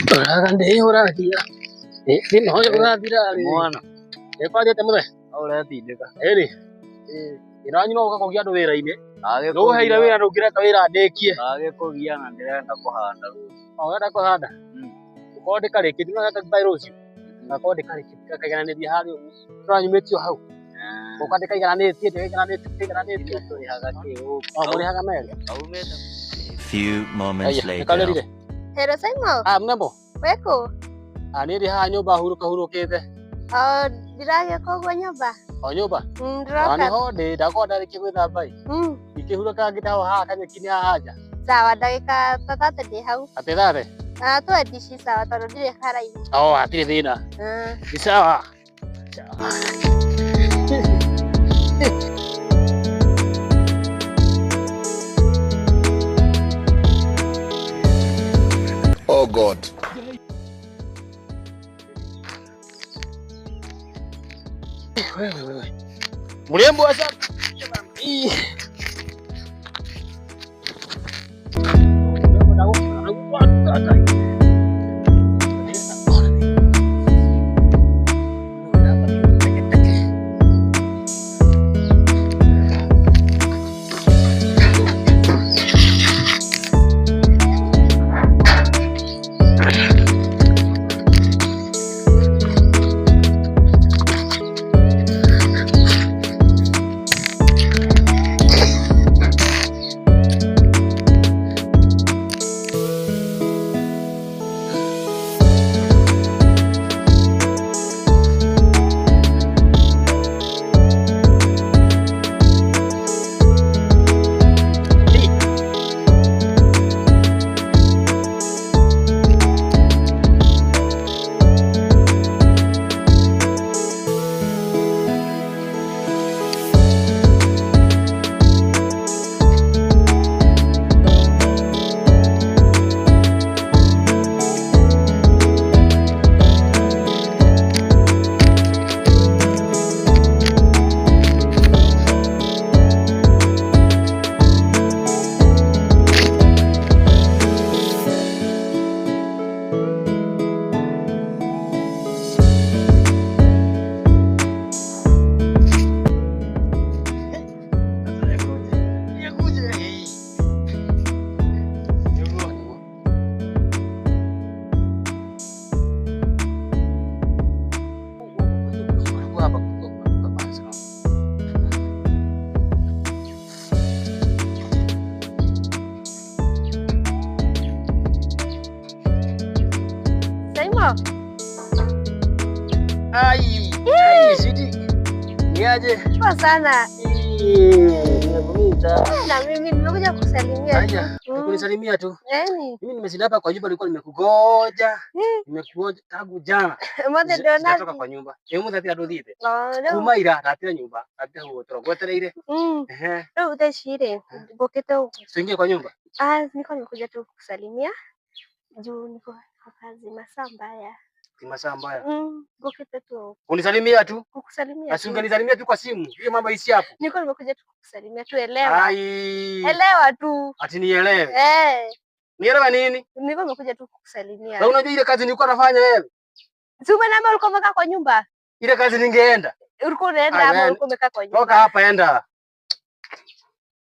Uragande urathia. Ni hoyo urathira mwana. Ekwajete muthe. Auretindika. Eri. Iranyino ukakogia andu wira-ini. No heire wira ndungireka wira ndekie. Agikugia na ndirenda kuhanda. Urenda kuhanda? Ukwandika riki ndino gaka virusi. Ukwandika riki kagananiria hari turanyumitio hau. Ukandika igananitie turihaga kiu. Murihaga meri. Aumete. Few moments later. Hello Saimo. Mnambo. Weko. Niri haha nyumba hurukite. Ndiragia kogwa nyumba. Nyumba? Ndiroka. Ni ho ndi ndakonda riki gwithamba. Ikihuruka ngitaho haha kanyeki haja. Sawa ndagika 30 ndi hau. Ati 30? Twedici sawa tondu ndire haraihu. Hatirĩ thĩna. Ni sawa. Oh God. Wewe. Mrembo sasa. Sweetie. Niaje? Poa sana. Nimekuita. Na mimi nimekuja kusalimia. Aja, kunisalimia tu. Yaani, Mimi nimeshinda hapa kwa nyumba nilikuwa nimekugoja. Nimekugoja tangu jana. Mothe ndona. Natoka kwa nyumba. Muthe nduthite. Kuma ira ratira nyumba. Ratira huo turogwetereire. Leo utashire. Ngokete huko. Usiingie kwa nyumba. Niko nimekuja tu kusalimia. Juu niko kwa kazi masaa mbaya. Masaa mbaya. Ngokete tu. Unisalimia tu. Kukusalimia. Asingenisalimia tu kwa simu. Hiyo mambo isi hapo. Niko nimekuja tu kukusalimia tu, elewa. Ai. Elewa tu. Ati nielewe. Nielewa nini? Niko nimekuja tu kukusalimia. Na unajua ile kazi nilikuwa nafanya wewe? Si umeambia ulikuwa umekaa kwa nyumba? Ile kazi ningeenda. Ulikuwa unaenda ama ulikuwa umekaa kwa nyumba? Toka hapa enda.